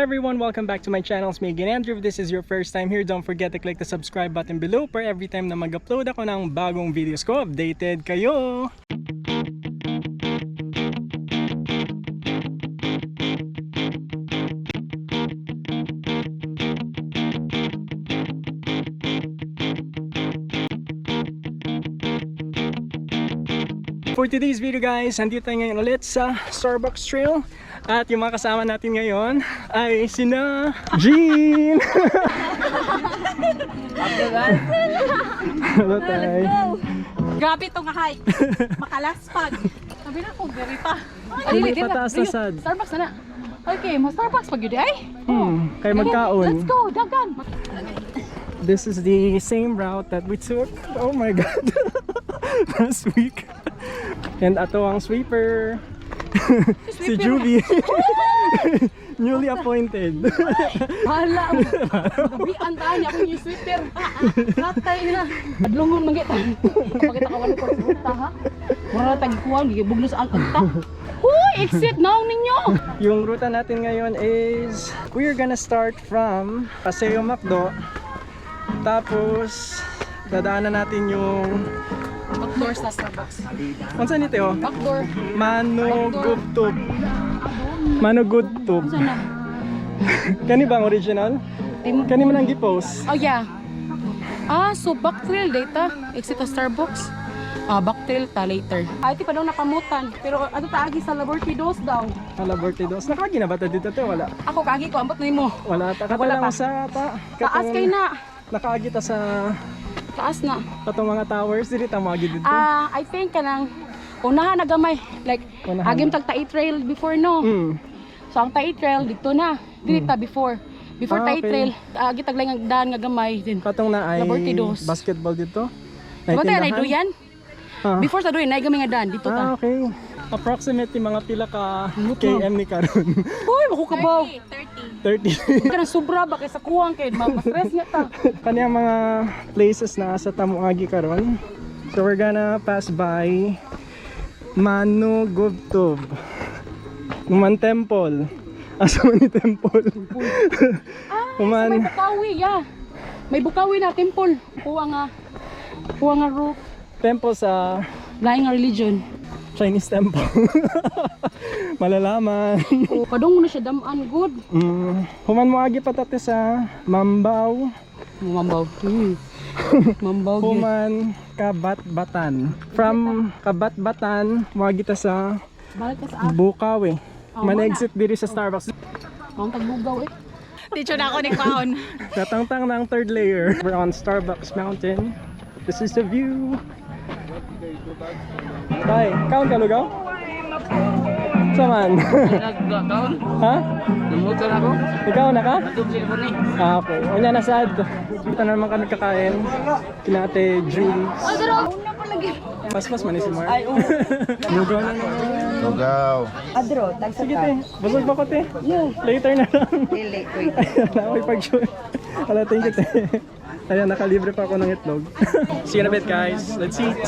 everyone, welcome back to my channel. It's me again, Andrew. If this is your first time here, don't forget to click the subscribe button below para every time na mag-upload ako ng bagong videos ko, updated kayo. For today's video guys, andito tayo ngayon ulit sa Starbucks Trail. At yung mga kasama natin ngayon ay sina Jean! Hello tayo. Grabe itong hike. Makalaspag. Sabi na ko, gari pa. Hindi pataas na sad. Starbucks na na. Okay, mo Starbucks pag yun ay. Kaya magkaon. Let's go, dagan. This is the same route that we took. Oh my god. Last week. And ato ang sweeper. Si Julie. Newly appointed. Hala. Gabian tayo niya akong yung sweeper. Hatay na. Adlungon magitan. Pagkita ka wala ko sa ha. Mura tagikuan, gibuglo sa alkanta. Huy, exit naong ninyo. Yung ruta natin ngayon is we're gonna start from Paseo Macdo. Tapos dadaanan natin yung Backdoor sa Starbucks. ano saan ito? Backdoor. Manugudtub. Manugudtub. Saan na? Kani ba ang original? Kani man ang gipost. Oh yeah. So back trail data. Exit sa Starbucks. Back trail ta later. Ay, ti pa daw nakamutan. Pero ano taagi sa Laboratory Dos daw. Alabortidos. Nakagi na ba ta dito te? Wala. Ako kaagi ko, ambot na mo. Wala ta. Wala Katalang pa. sa ta. Taas kay na. Nakaagi ta sa Taas na. patong mga towers. Dili ta magi dito. I think kanang unahan na gamay. Like, Unahan. agim tag Tai Trail before no. So ang Tai Trail dito na. Dito ta before. Before Tai okay. Trail, agi tag lang ang daan nga gamay din. Patong na ay Labortidos. basketball dito. Diba tayo na Naitindahan? duyan? Ah. Before sa duyan, na gamay nga daan. Dito ta. Okay. Approximately mga pila ka KM ni karon. Uy, makukabaw. 30. Kanang sobra ba kay sa kuwang kay ma-stress niya ta. Kaniyang mga places na sa Tamuagi karon. So we're gonna pass by Manugubtub. Numan Temple. Asa man ni Temple? May Human bukawi, yeah. May bukawi na temple. Kuha nga roof. Temple sa Laing nga religion. Chinese temple. Malalaman. Padung na siya damaan good. Human mo agi patate sa Mambaw. Mambaw. Mambaw gyud. Human Kabat-Batan. From Kabat-Batan, mo agi ta sa Balik ka sa Bukawi. Man wala. exit diri sa Starbucks. Ang tagbugaw eh. Teacher na ako ni Kwaon. Tatangtang na ang third layer. We're on Starbucks Mountain. This is the view. Bye. Kaon ka lugaw? Saman. Nagkakaon? Ha? Namutan ako? Ikaw na ka? Natog sa ipon eh. Okay. O na sad. Dito na naman kami kakain. Kinate Julie. Una pa lagi. Mas man si Mark. Lugaw na naman. Lugaw. Adro, tagsa Sige te. Busog ba ko te? Later na lang. Dili, wait. Ayan na ako pag-shoot. Wala, thank you te. Ayan, nakalibre pa ako ng itlog. See you in a bit guys. Let's eat.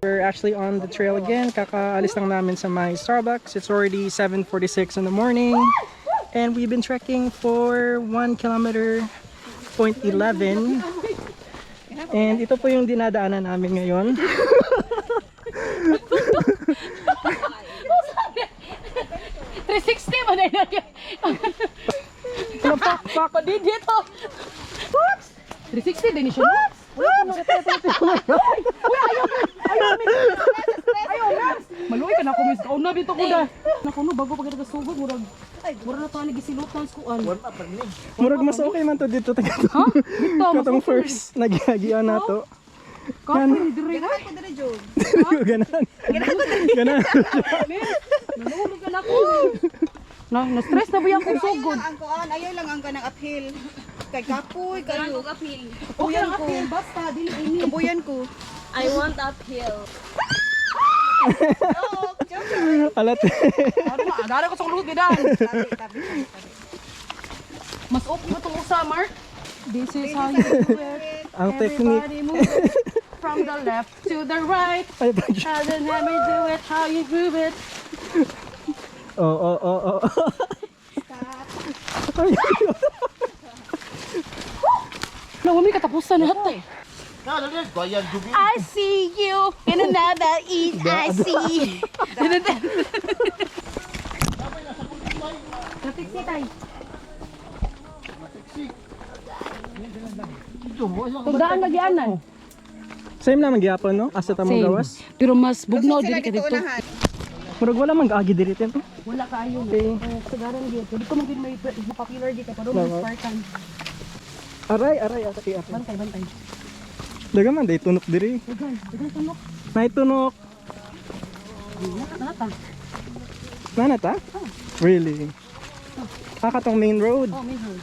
We're actually on the trail again. Kakaalis lang namin sa my Starbucks. It's already 7:46 in the morning. And we've been trekking for 1 kilometer, 0.11. And ito po yung dinadaanan namin ngayon. $360 man na yun. Pak pa din dito. 360 din siya. Uy, ayaw, ayaw, ayaw, Maluoy ka na ako, miss. Kauna bito ko da. Naku no, bago pag nagasugod, murag na to nagisilutan sa kuan. Murag mas okay man to dito. Ha? Dito, mas Katong okay. first nagiagian na to. Kapin, dire. Ako dali jud. Ganan. Ganan. Nalulog ka na ako. Na-stress na ba yung akong sugod? Ang kuan, ayaw lang ang kanang uphill. Kay kapoy kayo. Okay Kabuyan lang ko. uphill, basta, dili ini. Kabuyan ko. I want uphill. Oh, joke. Alat. Ano na, agara ko sa kulot, bidan. Tabi. Mas okay ba itong usa, Mark? This is how you do it. Ang technique. Everybody move it from the left to the right. Ay, bagay. How the me do it, how you prove it. Oo. Ay, Nawami katapusan na hatay. I see you in another eat. I see. Natiksi tayo. Tugdaan lagi anan. same naman gyapon no? Asa tamong gawas. Pero mas bugnaw Sila dili ka dito. unahan. Murag wala man gaagi diri ten. Wala kaayo. Okay. Sagaran dito. Dito mo gid may popular dito pero mas Spartan. Aray. Bantay. Daga man day tunok diri. Dagan tunok. Nay tunok. Nata. Nanata? Really? Katong main road. Oh, may hole.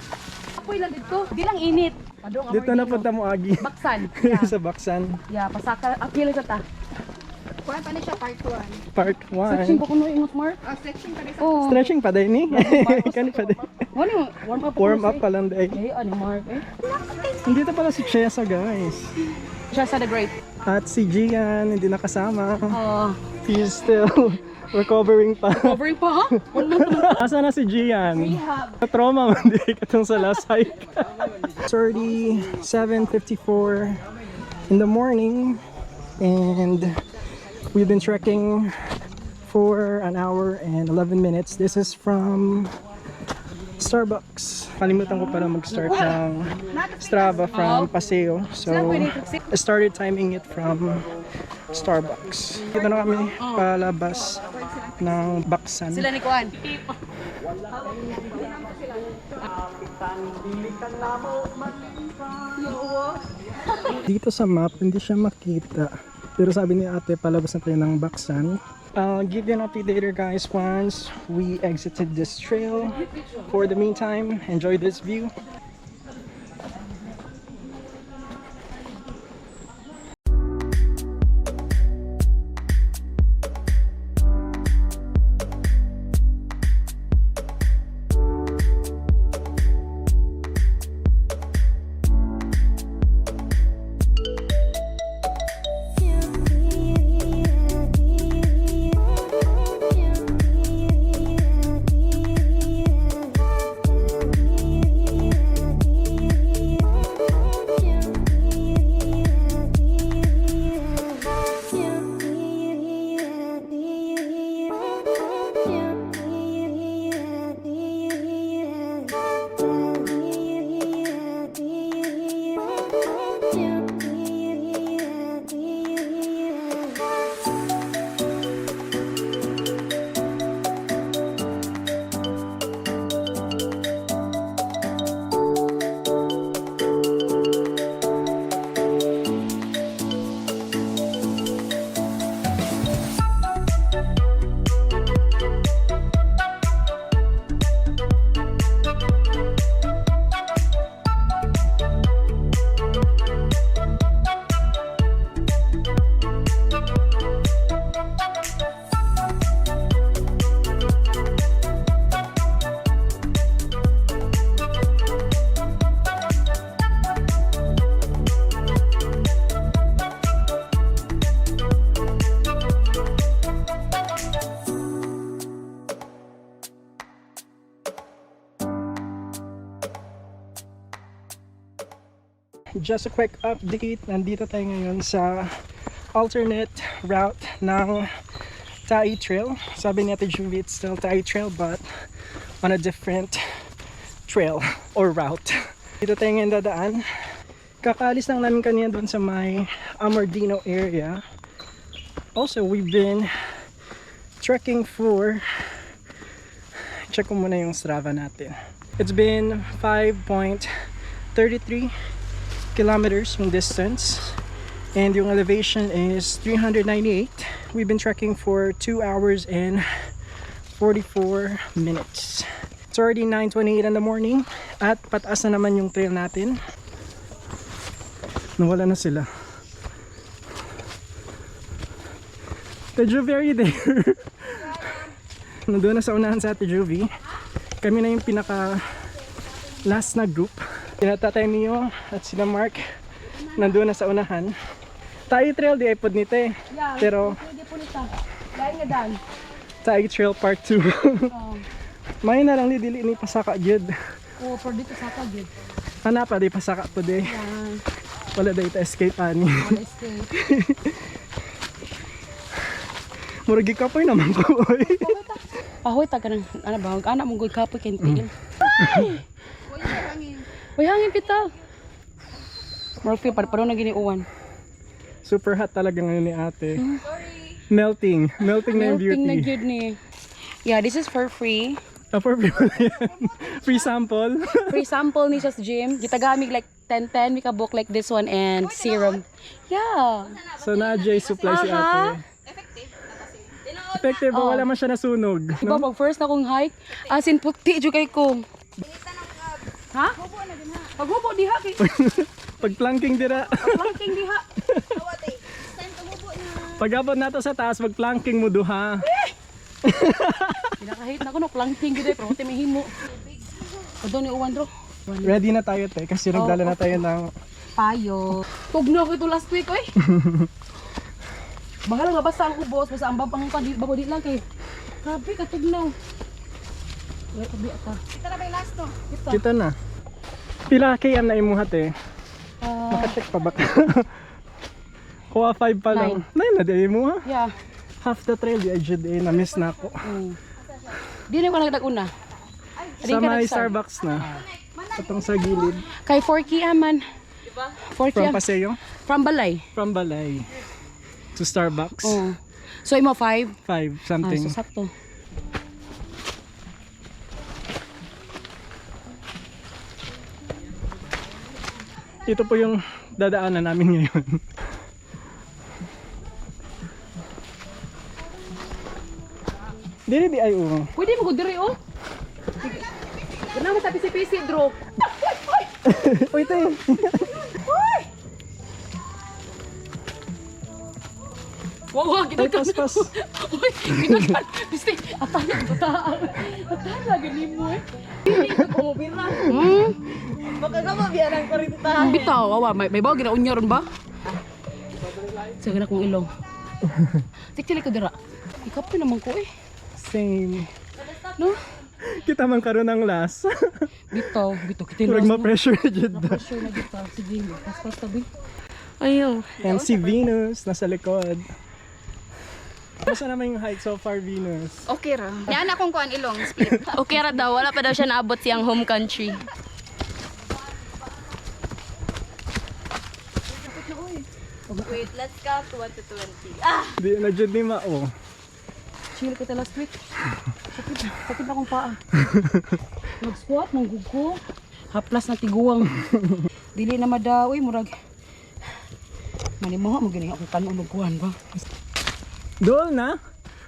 Apoy lang dito. Di lang init. Padong Dito na punta mo agi. Baksan. Yeah. Sa Baksan. Yeah, pasaka apil sa ta. Kuan pa ni siya part 1. Part Searching 1. ko kuno ingot Mark. Section pa ni sa Oh. Stretching pa day ni. Kani pa day. Wala warm up. Warm up pa lang day. Ay, ano Mark eh. Nandito pala si Chesa guys. Siya sa the great. At si Gian hindi nakasama. Oh, He's still recovering pa. covering pa ha? 1 month naman. Asa na si Gian? Trauma man di katong sa last hike. It's already 7:54 in the morning and we've been trekking for an hour and 11 minutes. This is from Starbucks. Kalimutan ko pala mag-start ng Strava from Paseo. So, I started timing it from Starbucks. Dito na kami palabas ng Baksan. Sila ni Kuan. Dito sa map, hindi siya makita. Pero sabi ni ate, palabas na tayo ng Baksan. I'll give you an update later guys once we exited this trail. For the meantime, enjoy this view. Just a quick update, nandito tayo ngayon sa alternate route ng Tai Trail. Sabi ni Ate Juvie, it's still Tai Trail but on a different trail or route. Dito tayo ngayon dadaan. Kakaalis lang namin kanina doon sa may Amordino area. Also, we've been trekking for, check ko muna yung Strava natin. It's been 5.33 kilometers yung distance, and yung elevation is 398. We've been trekking for 2 hours and 44 minutes. It's already 9:28 in the morning at pataas na naman yung trail natin. Nawala na sila. The Juvie, are you there? Nandun na sa unahan sa Ate Juvie. Kami na yung pinaka last na group. Tinatatay Mio at sila Mark nandun na sa unahan. Tayo trail di iPod nito eh. Pero Pwede po nito. Lain nga dan. tayo trail part 2. May na lang ni dili ni pasaka gyud. Oh, for dito sa kagid. Ana pa di pasaka po di. Yan. Wala day ta escape ani. Wala stay. Murag kapoy naman ko oy. Ahoy ta kanang ana ba? Anak mong goy kapoy kay tiil. Uy, hangin pita. Murphy, parang na giniuwan. Super hot talaga ngayon ni ate. Melting na yung beauty. Melting na good ni. Yeah, this is for free. For people yan. Free sample. Free sample ni sa gym. Gitagamig like 10-10. We ka book like this one and serum. Yeah. So na J supply si ate. Effective ba? Wala man siya nasunog. Diba, No? pag first na kong hike, asin puti dyan kay ko. Ha? Paghubo diha kay. Pag planking dira. Planking diha. Pag-abot nato sa taas, mag planking mo duha. Pinakahit na ko no, planking gid pero hote may himo. Odo ni uwan ro. Ready na tayo te kasi nagdala na tayo ng Payo. Tugno ko ito last week oy. Bahala nga basta ang ubos, basta ang babang bago di lang kay. Grabe ka tugnaw. Wala ka biya ka. Kita na ba yung last to? kita na. Pila kay na imuhat eh. Ah, Makacheck pa ba? Kuha 5 pa lang. 9 na di mo ha? yeah. Half the trail di ajud eh. Na-miss na ako. Di na ko nagdag-una. Sa may Starbucks na. Itong sa gilid. Kay 4K aman. 4K From Paseo? from Balay. From Balay. To Starbucks. Oh. So imo 5. 5 something. So sakto. Ito po yung dadaanan namin ngayon. Dili di ay oh. Pwede mo ko diri oh. Ganang sa pisi-pisi dro. Uy, te. Wow, kita Ay, pas. Uy, kita kan. Pisti, ataya bataan. Ataya gani mo eh. Hindi ko bira. Baka ka mabiyanan ko rin ita. Bitaw, awa, may bawa ginaunya ron ba? Sige na kong ilong. Tikili ko dira. Ikapoy naman ko eh. Same. No? Kita man karon ang last. Bitaw, kita Murag ma-pressure na dyan. Pressure na kita. Sige, pas tabi. Ayaw. And si Venus nasa likod. Basta naman yung hike so far, Venus. Okay ra. Yan akong kuan ilong split. Okay ra daw, wala pa daw siya naabot siyang home country. Wait, let's count 1 to 20. Ah! Di na dyan ni Mao. Chill kita last week. Sakit akong paa. Nag-squat, nanggugo. Haplas na tiguang. Dili na madawi, murag. Manimaha, magaling akong kanong luguan ba? Doon na?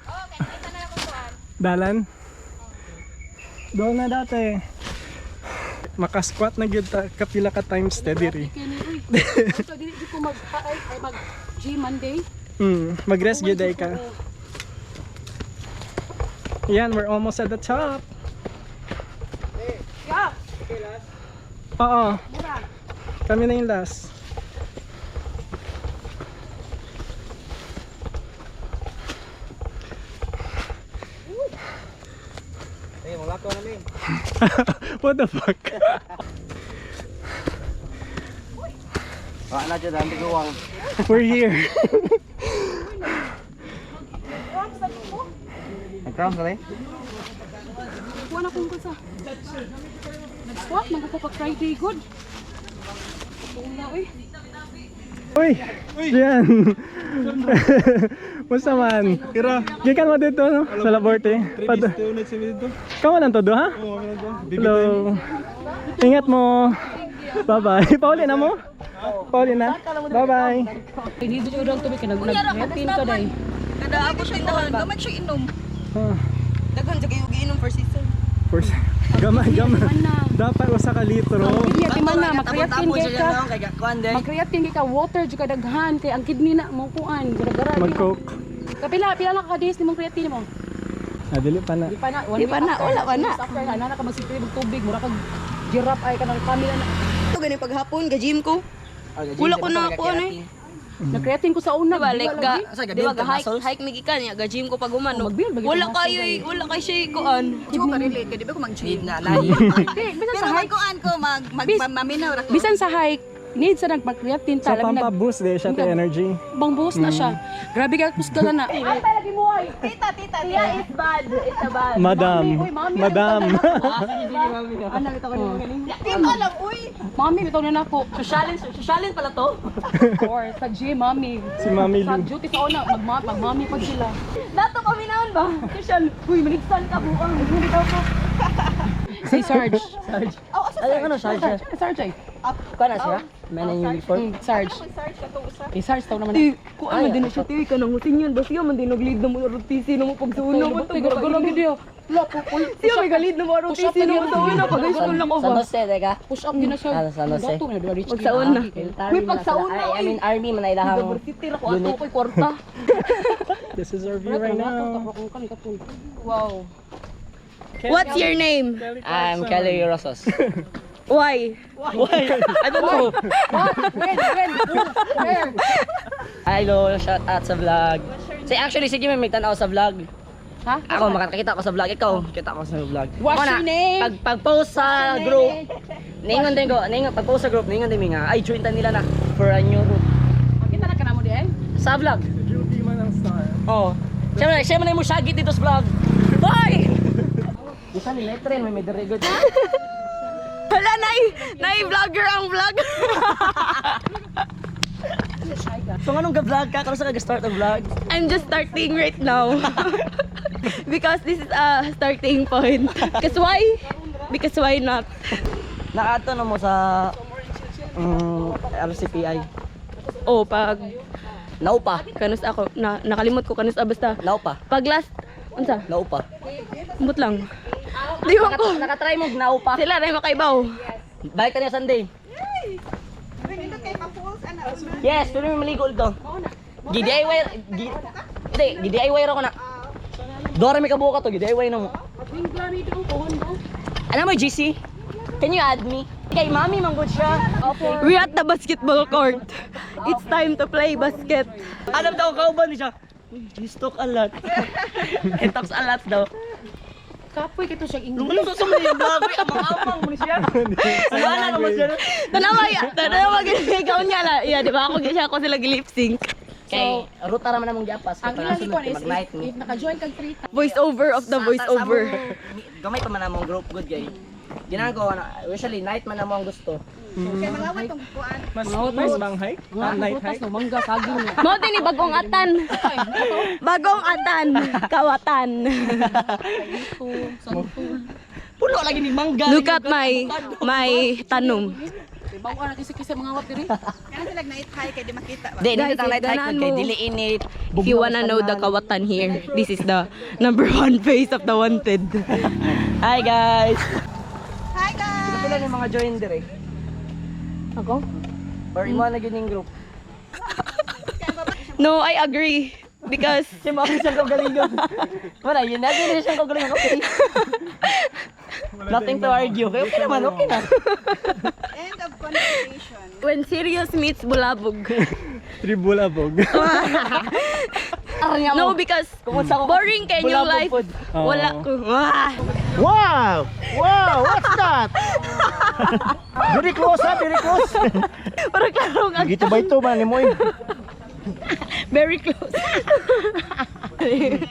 Okay, kita na akong kuan. Dalan? Doon na dati. Makasquat na gyud ta kapila ka times steady ri. So, dili ko mag-gym Monday. Mag-rest gyud ay ka. Yan, we're almost at the top. Yeah! Oo. Kami na yung last. What the fuck? We're here. Kuha na kung kasa. Nag-squat, nag-ako pag Friday good. Kung na, uy. Uy! Yan! Musta man? Gikan mo dito no? Sa Laborte. Kamu lang todo ha? Hello. Ingat mo. Bye-bye. Pauli na mo? Pauli na? Bye-bye. Hindi dito lang tubig ka nag-creatine ka dai. Kada ako siya dahan, gaman siya inom. Ah, Daghan siya kayo giinom for season. first. Gamay. Dapat usa ka litro. Kidney ti man na mag-creatine ka. Mag-creatine ka water jud ka daghan kay ang kidney na mo kuan gara-gara. Mag-coke. Kapila lang ka days nimong creatine mo. Ah, dili pa na. Di pa na, Di pa na, wala pa na. After na ka magsipre ng tubig, mura kag giraffe ay kanang kamila na. Ito gani paghapon, ga-gym ko. Wala ko na ako ano eh. Na-creatine ko sa una. Diba, like, diba, hike migikan niya, ga-gym ko pag umano. Wala kayo wala kayo siya kuan. Ito ka relate ka, di ba ko mag-gym na lahi. Bisan sa Pero hike, kuan ko, maminaw ra ko. bisan sa hike, need sa nag-creatine Sa ta. Labi na pampa-boost din siya to energy. bang buhos na siya. Grabe ka kusga na. Tita, tiya is bad. It's a bad. Madam. Madam. Ano bitaw ko ni galing? Di ko alam, uy. Mami bitaw na nako. Sosyalin pala to. Or sa gym, mami. Si Mami Sa Lu. duty sa una, mag-mami pag sila. Dato kami naon ba? Sosyal. Uy, maligsan ka buang. Bitaw ko. Si Sarge. Oh, asa Sarge? Sarge ay. Kana siya? Man in uniform? Sarge. Sarge ka to usa. Si Sarge taw naman. Kung ano din siya, tiyo ka nang usin yun. Basta yun, man din nag-lead na mo na rotisi na mo pag sa una mo. Garo video. Siya may galid na mo rotisi na mo sa una. Pag high school na ko Sa ba? Jose, teka. Push up din na siya. Sa Jose. Dato na reach. Pag sa una. Military Uy, pag na sa sila. una, I mean, army man ay lahang. University ra ko ato ko'y kwarta. This is our view right now. Wow. What's your name? I'm Kelly Rosas. Why? I don't know. When? Where? Hello, shout out sa vlog. Actually, sige may tanaw sa vlog. Ha? Ako, makakita ko sa vlog. Ikaw, kita ko sa vlog. What's your name? Pag-post sa group, ningon din ko, pag-post sa group, ningon din nga, ay, join ta nila na for a new group. Kita na ka na mo di eh? Sa vlog. Duty man ang star. Oo. Siya man mo syagit dito sa vlog. Bye! Isa ni Letren, may very good. Wala, nai-vlogger ang vlog. So, anong ga-vlog ka? Kano sa kag-start ang vlog? I'm just starting right now. Because this is a starting point. Because why? Because why not? Naato na mo sa RCPI. Oh, pag Naupa. kanus ako, nakalimot ko kanus basta. Naupa. Pag last, unsa? Naupa. Umot lang. Di ba ko? Nakatry mo naupa. Sila rin makaibaw. Balik tayo Sunday. Yes, pero may maligo ulit doon. Gi-DIY. Gi-DIY ra ko na. Dora may kabuka to, gi-DIY na mo. Alam mo GC? Can you add me? Kay mami manggod siya. We're at the basketball court. It's time to play basket. Alam daw kauban ni siya. He talk a lot. He talks a lot daw. Kapoy kito siya Nung English. ano susunod yung vlog, amang-amang mo ni siya. Wala naman siya. Tanawa ginagaw niya la. Yeah, di ba ako sila lip sync. Kay ruta naman namong giapas. Ang ilang ikuan is mag-night me. if naka-join kag 3 times. Voice over of the voice over. Gamay pa man namong group good kay. Ginagawa na usually night man namong gusto. Mas bang hike? Night hike? No, mangga saging. Mo din ni bagong atan. Bagong atan, kawatan. Pulo lagi ni mangga. Look at my tanom. Bago na kisi-kisi mga wat diri. Di Guys, tang night hike ganahan kay mo. dili init. If you wanna know the kawatan here, this is the #1 face of the wanted. Hi guys. Hi guys. Pila ni mga join dire. Ako? Or imo na gining group. No, I agree. Because Si mami sa kagalingon. Wala, yun na din siya kagalingon. Okay. Nothing to argue. Okay naman, okay na. when serious meets bulabog. Tribulabog. No, because boring kay yung life. Bulabog food. Wala ko. Ah. Wow! Wow! What's that? Very close ha, very close. Parang klarong ang Gito ba ito man ni mo? very close.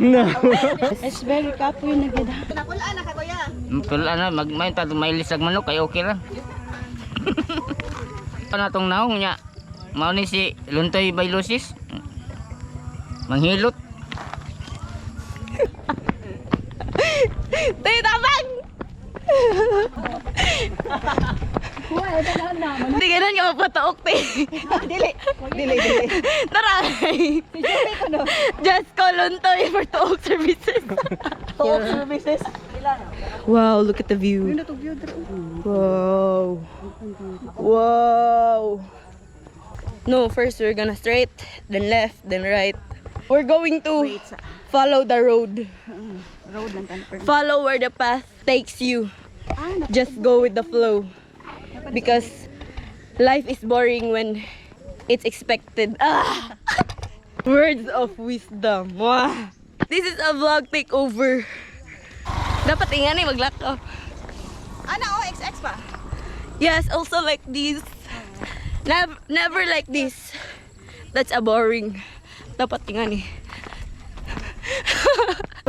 No. It's very kapoy na gid. Wala na, magmain pa may lisag manok kay okay lang. Ano tong naong niya? mao ni si Luntoy Bailosis. Manghilot. Tayo tabang! Hindi ganun ka mapataok, te. Dili. Taray! Just call Luntoy for talk services. Talk services. Wow, look at the view. Wow. Wow. No, first we're gonna straight, then left, then right. We're going to follow the road. Follow where the path takes you. Just go with the flow. Because life is boring when it's expected. Ah! Words of wisdom. Wow. This is a vlog takeover. Dapat ingani mag-lock up. Ana, XX pa. Yes, also like this. Never like this. That's a boring. Dapat ingani.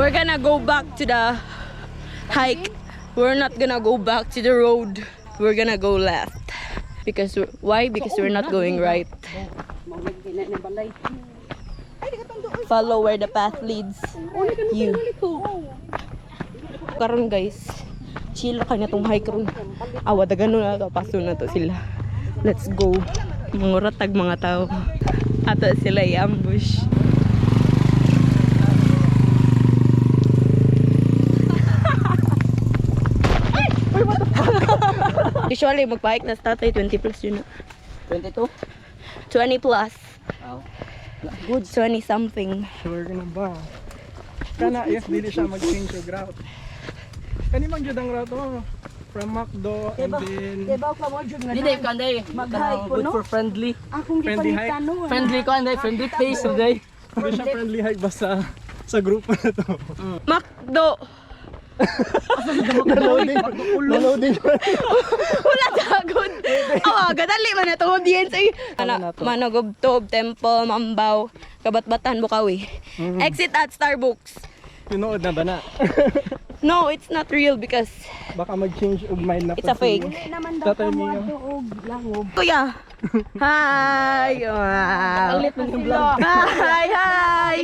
We're gonna go back to the hike. We're not gonna go back to the road. We're gonna go left. Because why? Because we're not going right. Follow where the path leads you. Karon guys, chill ka na tong hike ron. Awa dagano na paso na to sila. Let's go. Manguratag mga tao. Ato sila i-ambush. Usually magpa-hike na sa tatay 20 plus yun. 22. 20 plus. Wow. Good 20 something. Sure ka na ba? Kana, if dili siya mag-change yung route. Kani mang jud ang route mo. From Macdo and then Diba ka mo jud nga Dili kanday. mag-hike ko, Good no? for friendly. Akong Friendly hike? gipalitan no. Friendly ko anday, friendly face day. hindi siya friendly hike basta sa grupo na to. Macdo. Naloading. Wala tagod. Awa, gadali man na itong audience. Manogobtob, Temple, Mambaw, Kabatbatan, Bukawi. Exit at Starbucks. Pinuod na ba na? No, it's not real because Baka mag-change og mind na it's a fake. Naman daw Tatay ka mo niyo. ato og langob. Kuya! Hi! Wow! Ulit man yung vlog. Hi!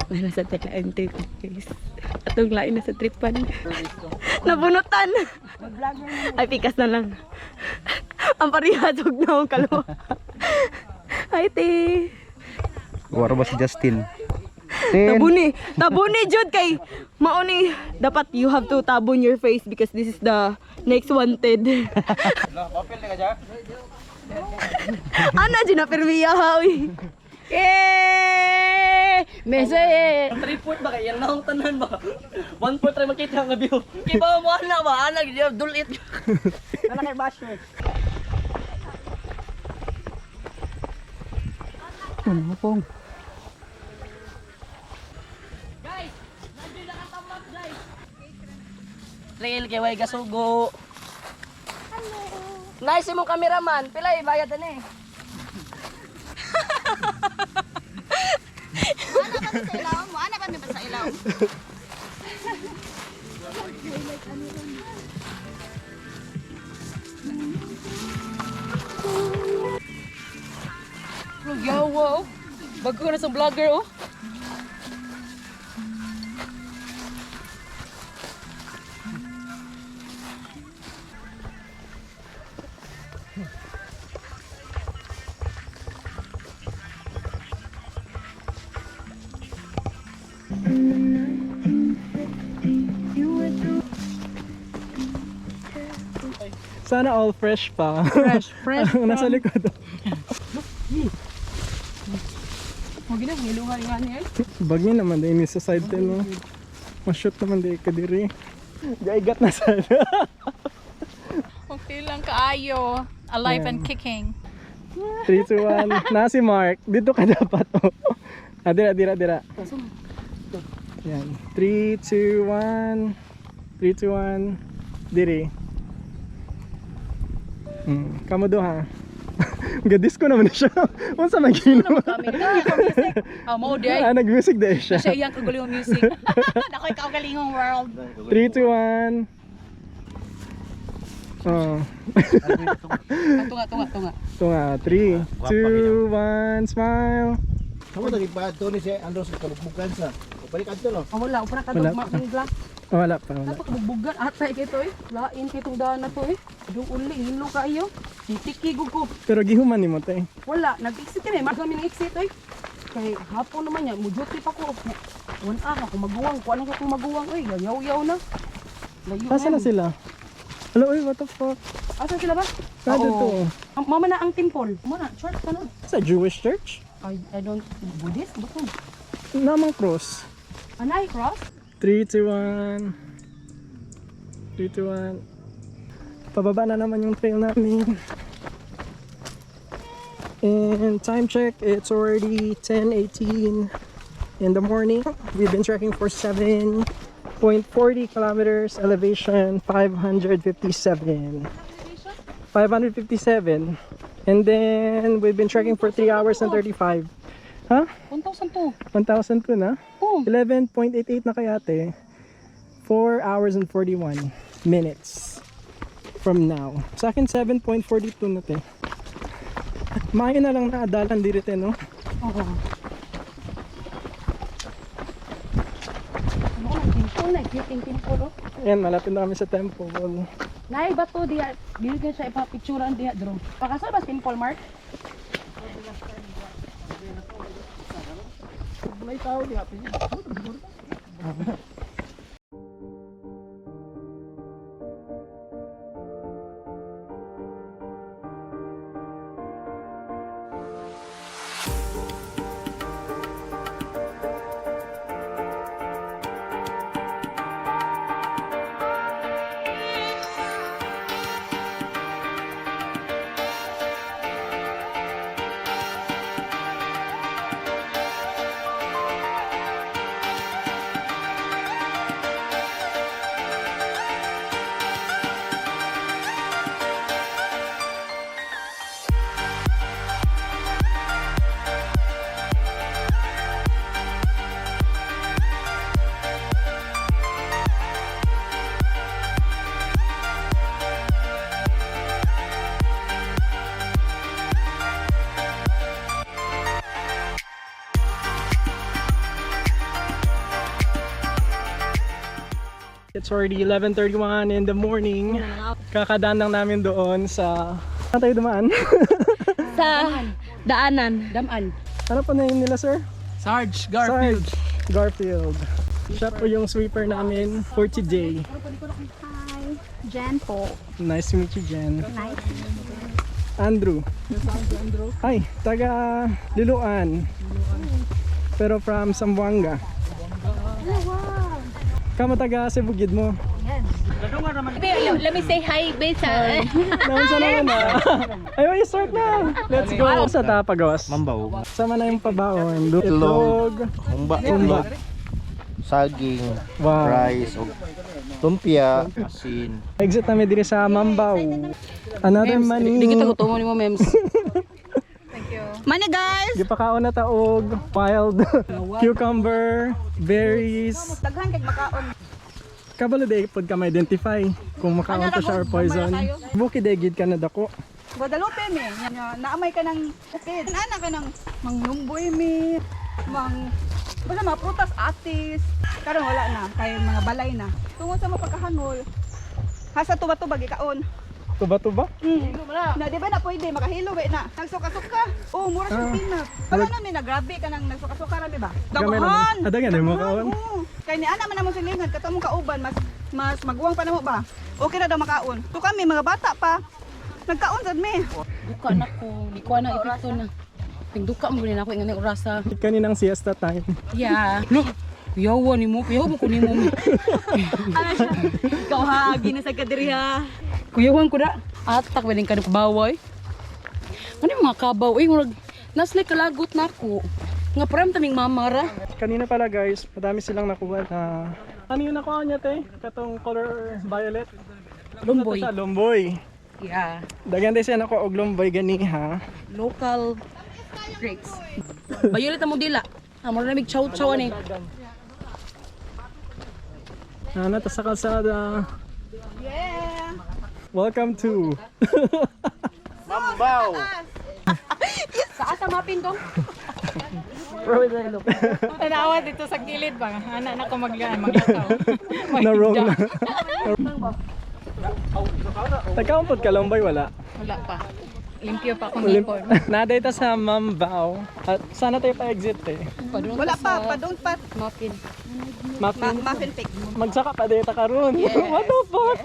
Ano sa taglaan trip guys? Atong lain na sa tripan. Nabunutan! Ay, pikas na lang. Ang parihasog na akong kalawa. Hi, te! Waro ba si Justin? Tabuni jud kay mauni dapat you have to tabon your face because this is the next wanted. Ana jud na permiya ha uy. Eh! Mese! 3 foot ba kay yan na akong tanan ba? 1 foot try makita nga view. Kiba mo ana ba? Ana gyud dulit. Ana kay basher. Ano pong? Trail kay way gasugo. Nice imong cameraman. Pilay bayad na eh. Ana pa mi ba sa ilaw? Yo, wow. Bago ko na sa vlogger oh. Sana all fresh pa. Fresh. Nasa likod. Huwag na, hiluhan nga niya. Bagay naman din sa side din no. Ma-shoot naman din kadiri. Gaigat na sana. Okay lang kaayo. Alive and kicking. 3, 2, 1. Na si Mark. Dito ka dapat oh. Ah, dira. Yan. 3, 2, 1. 3, 2, 1. Diri. Kamo do ha. Gadis ko naman siya. Unsa magino? Mo di ay. Ah, nag-music dahil siya. Siya iyang kagulong music. Ako ikaw galingong world. 3, 2, 1. Oh. Tunga. Ito nga, 3, 2, 1, smile. Kamu tadi pa to ni si Andros kalugbugan sa. Balik adto no. Oh, wala, upra ka Wala dugma pa. ng glass. Oh, wala pa, wala. Dapat kabugbugan atay kito eh. Lain kitong daan na to eh. Yung uli, hilo ka iyo. Titikigog ko. Pero gihuman ni mo te. Wala, nag-exit ka na eh. Mas kami nag-exit eh. Kay hapon naman yan, muduty pa ko. One ako maguwang. Kung anong kung maguwang eh. Yaw-yaw na. Layo Asa na sila? Hello, oy, what the fuck? Asa sila ba? Saan Oo. to? Mama na ang temple. Mama na, church ka na. Sa Jewish church? I don't, Buddhist? Ba't mo? Namang cross. Anay, cross? 3, 2, 1. 3, 2, 1. Pababa na naman yung trail namin. And time check, it's already 10:18 in the morning. We've been trekking for 7.40 kilometers, elevation 557. 557. And then we've been trekking for 3 hours and 35. Huh? 1,002. 1,002 na? Oh. 11.88 na kaya ate. 4 hours and 41 minutes from now. Sa akin 7.42 na te. Mahin na lang na adalan dito no? Oo. Ano ka ng temple na? Kiting temple oh. Ayan, malapit na kami sa temple. Nay, bato diya. Dili ka siya ipapicturean diya, Drew. Pakasal ba temple, Mark? May tao di happy. It's already 11:31 in the morning. Kakadaan lang namin doon sa... Saan tayo dumaan? Sa daanan. Daman. Ano po na yun nila sir? Sarge Garfield. Sarge Garfield. Siya po yung sweeper namin for today. Hi, Jen po. Nice to meet you, Jen. Nice. Andrew. Ay, taga Liloan. Pero from Zamboanga. Kamo taga Sibugid mo. Let me say hi, Besa. Naman sa naman na. Ay, start na. Let's go. Sa Tapagos. Mambaw. Sama na yung pabaon. Itlog. Umba. Saging, Wow. rice, o lumpia, asin. Exit namin din sa Mambaw. Another money. Di kita gutomon mo, Mems. Money, guys! Gipakaon na taog, wild cucumber, berries. Daghan kay makaon. Kabalo day pod ka ma-identify kung makaon to siya or poison. Buki day gid ka na dako. Guadalupe me, naamay ka ng ukid. Ana ka ng manglumboy me, basta mga prutas atis. Karon wala na, kay mga balay na. Tungod sa mapagkahangol. Hasa tuba-tuba gikaon. Tuba-tuba? Na di ba na pwede makahilo ba na. Nagsuka-suka. Oh, mura sa peanut. Wala na may nagrabe ka nang nagsuka-suka ra di ba? Gamay naman. Dagan din mo kaon. Kay ni ana man namon silingan katong kauban mas maguwang pa namo ba. Okay na daw makaon. To kami mga bata pa. Nagkaon sad me. Duka na ko. Di ko na epekto na. Pingduka mo gani ako ingani orasa. Kaninang siesta time. Yeah. No. Yawa ni mo. Yawa mo ko ni mo. Ikaw ha, ginasag ka diri ha. Kuyawan ko na. Atak ba din ka baway? Ano yung mga kabaw? Eh, murag, naslay kalagot na ako. Nga param taming mamara. Kanina pala guys, madami silang nakuha na... Ano yung nakuha niya te? Katong color violet? Lumboy. Sa lumboy. Yeah. Dagan din siya nakuha og lumboy gani ha. Local grapes. Violet na mo dila. Amo na mig chow-chow ni. Nata sa kalsada. Yeah. Welcome to Mambaw. Sa asa mapin dong? Tanawa dito sa gilid ba? Anak na ko maglakaw. na wrong na. Nagkaumpot ka lang ba'y wala? Wala pa. Limpyo pa akong ipon. Nadata sa Mambaw. At sana tayo pa-exit eh. Wala pa, don't pa. Mapin. Muffin pick. Magsaka pa data ka ron. What the fuck?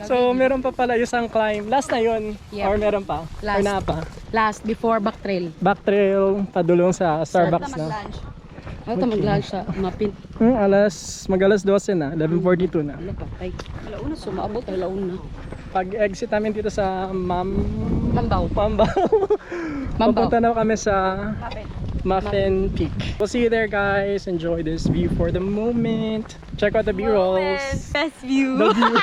So meron pa pala isang climb. Last na yun? Yeah. Or meron pa? Or Last. na pa? Last, before back trail. Back trail, padulong sa Starbucks na. Ano ito mag-lunch sa mapin? Mag-alas 12 na, 11:42 na. Wala pa, tay. Alauna, sumaabot, alauna. Pag exit namin dito sa Mambaw. Mambaw. Mambaw. Papunta na kami sa Muffin Peak. We'll see you there guys. Enjoy this view for the moment. Check out the B-rolls. Best view. The view.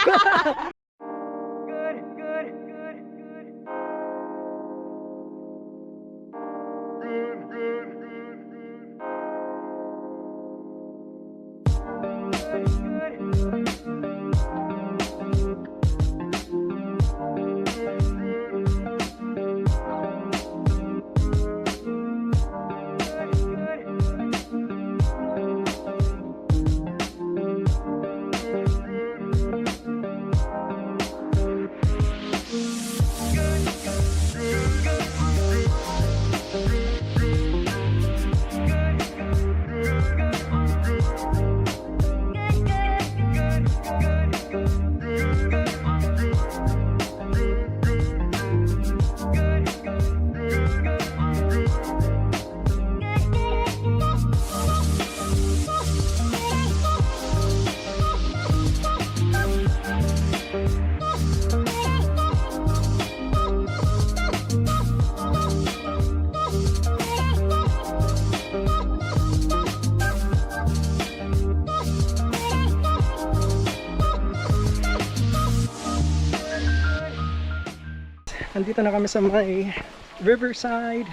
Nandito na kami sa may Riverside.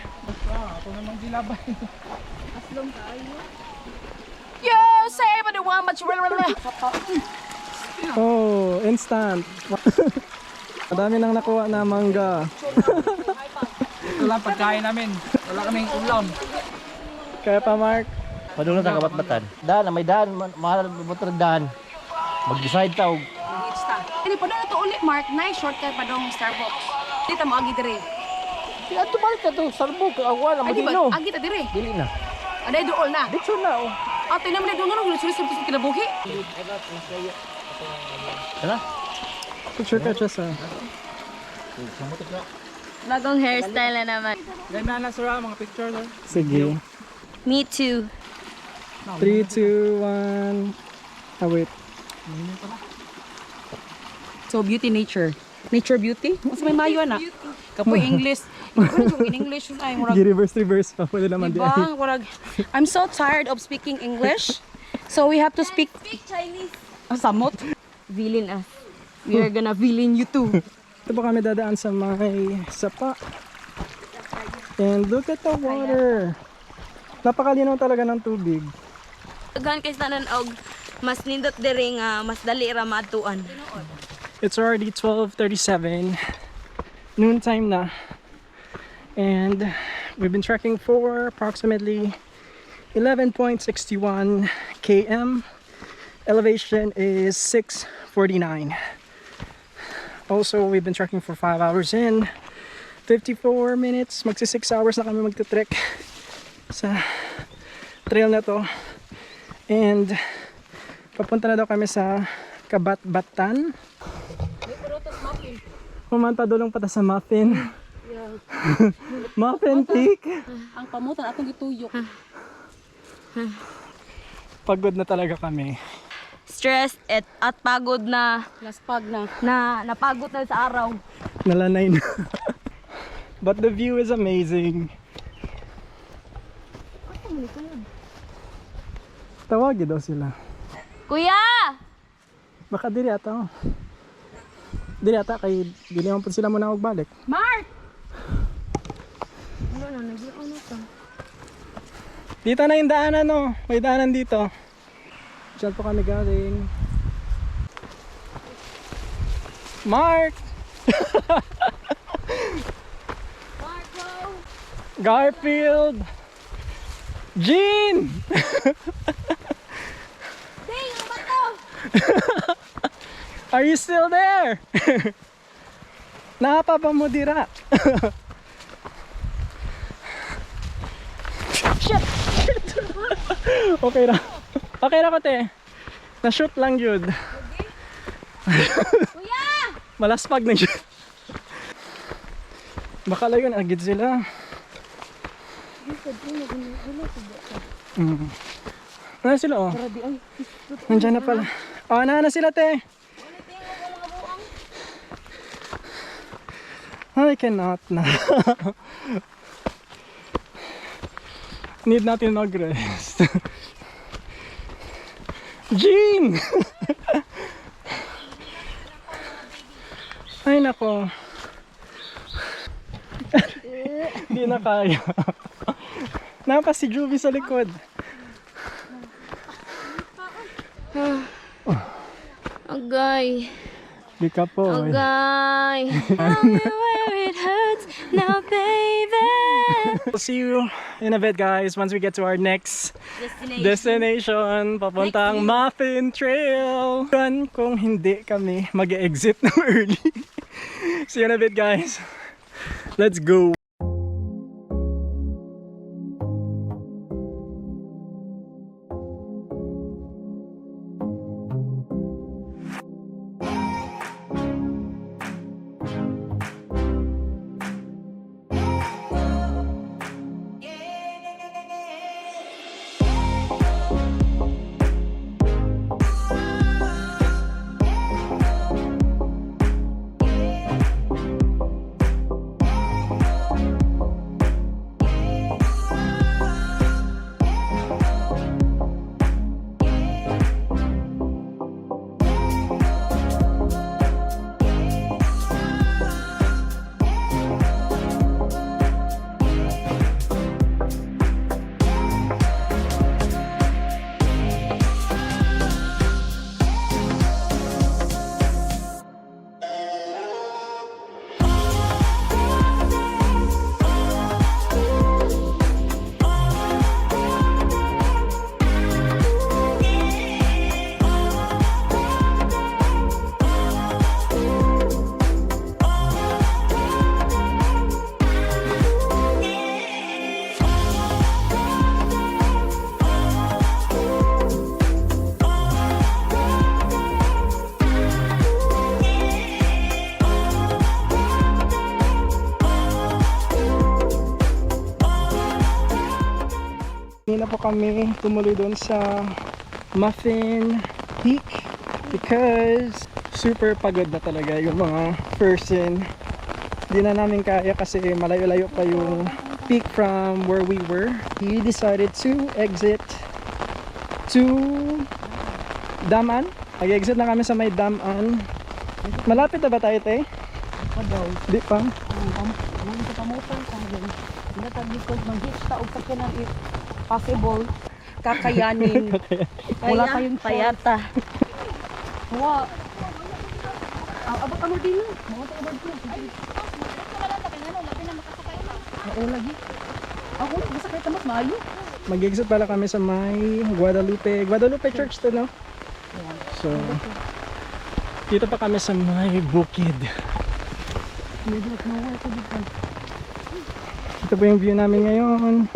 Yo, say but the one but you really. Oh, instant. Madami nang nakuha na mangga. Ito lang pagkain namin. Wala kaming ulam. Kaya pa Mark, Padulong sa kabat-batan. Daan, may daan, mahal motor daan. Mag-decide tao. Ini pa na to ulit, Mark. Nice shortcut pa dong Starbucks. Dito mo agi dire. Kaya balik ka to, Starbucks, awal, Ay di ba? magino. Agi ta dire. Dili na. Aday dool na. Dito na, oh. Ate naman doon nga nung sulit sa kinabuhi. Ano? picture ka just Bagong hairstyle na naman. Ganda na sura mga picture no? Sige. Me too. 3, 2, 1. Ah, wait. So beauty nature. Nature beauty? Mas may mayo na. Kapoy English. Ano yung in English yun ay murag. Reverse pa pwede naman di. Diba? Murag. I'm so tired of speaking English. So we have to speak Chinese. samot. Villain us. We are gonna villain you too. Ito po kami dadaan sa may sapa. And look at the water. Napakalinaw talaga ng tubig. Gan kay tanan og mas nindot diri nga mas dali ra maatuan. It's already 12:37. Noontime na. And we've been trekking for approximately 11.61 km. Elevation is 649. Also, we've been trekking for 5 hours in 54 minutes. Magsi 6 hours na kami magte-trek sa trail na to. And papunta na daw kami sa Kabat-Batan. Pumanta dulong pata sa Muffin. Muffin Peak. Ang pamutan atong gituyok. Pagod na talaga kami. Stressed at pagod na Laspag na. napagod na sa araw. Nalanay na. But the view is amazing. Tawagin daw sila. Kuya! Baka diri ata. Diri ata kay dili man pud sila muna magbalik. Mark! Dito na yung daanan no. May daanan dito. Diyan po kami galing. Mark! Garfield! Jean! Are you still there? Nakapaba mo dira. Shit! Okay na. Okay na kote. Na-shoot lang yun. Malaspag na yun. Baka lang yun, agad sila. Ano sila oh? Nandiyan na pala. Oh, na sila te. I cannot na. Need natin mag-rest. Jean! Ay nako. Hindi na kaya. Napa si Juvie sa likod. Agay. Di ka po. Agay. Tell me where it hurts now, baby. We'll see you in a bit, guys, once we get to our next destination. Papuntang Muffin Trail. Kung hindi kami mag-exit ng early. See you in a bit, guys. Let's go. Hindi na po kami tumuloy doon sa Muffin Peak because super pagod na talaga yung mga person. Hindi na namin kaya kasi malayo-layo pa yung peak from where we were. We decided to exit to Daman. Mag-exit na kami sa may Daman. Malapit na ba tayo, te? Di pa. Possible. Kakayanin. Wala tayong payata. Wa. Abot ano din. Oo lagi. Ako masakit tamas maayo. Mag-exit pala kami sa may Guadalupe Church to, no? So dito pa kami sa may bukid. Ito po yung view namin ngayon.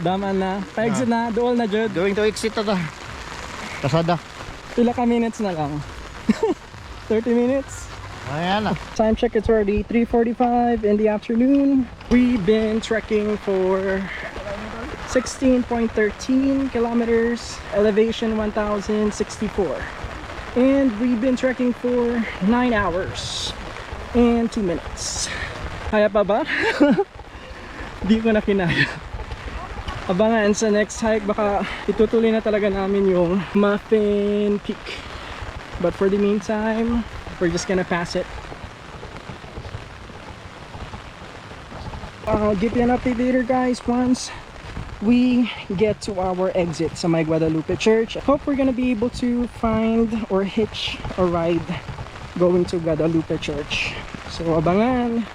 Daman na. Pa-exit na. Dool na, Jud. Going to exit na ta. Kasada. Pila ka minutes na lang. 30 minutes. Ayan na. Time check, it's already 3:45 in the afternoon. We've been trekking for 16.13 kilometers, elevation 1064. And we've been trekking for 9 hours and 2 minutes. Kaya pa ba? Di ko na kinaya. Abangan sa next hike, baka itutuloy na talaga namin yung Muffin Peak. But for the meantime, we're just gonna pass it. I'll give you an update later, guys, once we get to our exit sa May Guadalupe Church. I hope we're gonna be able to find or hitch a ride going to Guadalupe Church. So abangan.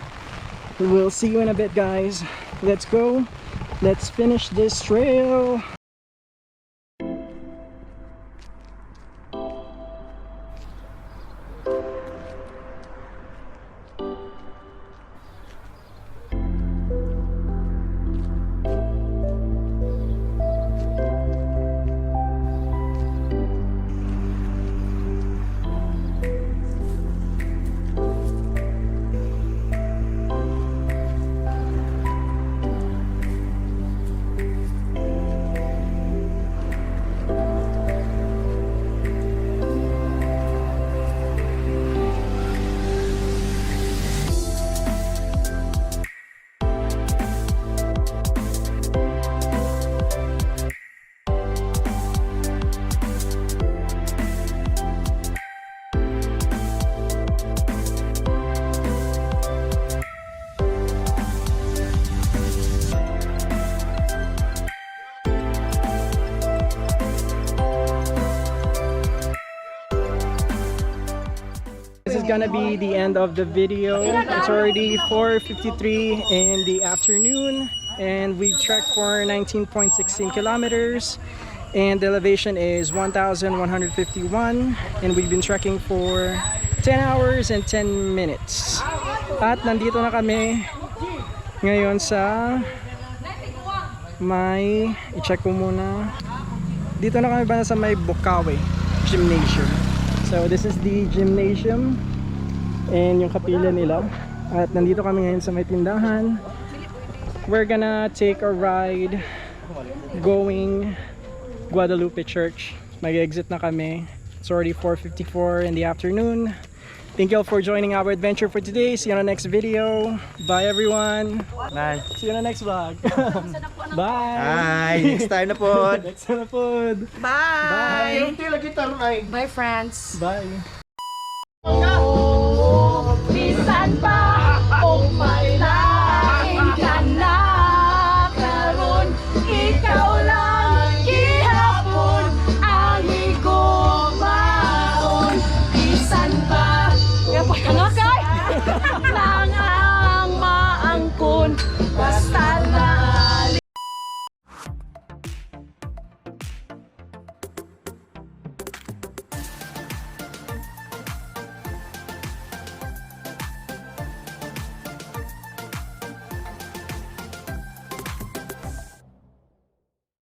We'll see you in a bit, guys. Let's go. Let's finish this trail. This is gonna be the end of the video. It's already 4:53 in the afternoon and we've trekked for 19.16 kilometers and the elevation is 1,151 and we've been trekking for 10 hours and 10 minutes. At nandito na kami ngayon sa may, i-check ko muna. Dito na kami ba sa may Bukawi Gymnasium. So this is the gymnasium and yung kapila nila. At nandito kami ngayon sa may tindahan. We're gonna take a ride going Guadalupe Church. Mag-exit na kami. It's already 4:54 in the afternoon. Thank you all for joining our adventure for today. See you on the next video. Bye everyone. Bye. See you on the next vlog. Bye. Hi, next time na po. Next time na po. Bye! Yung tila kita ron ay. Bye, friends! Bye.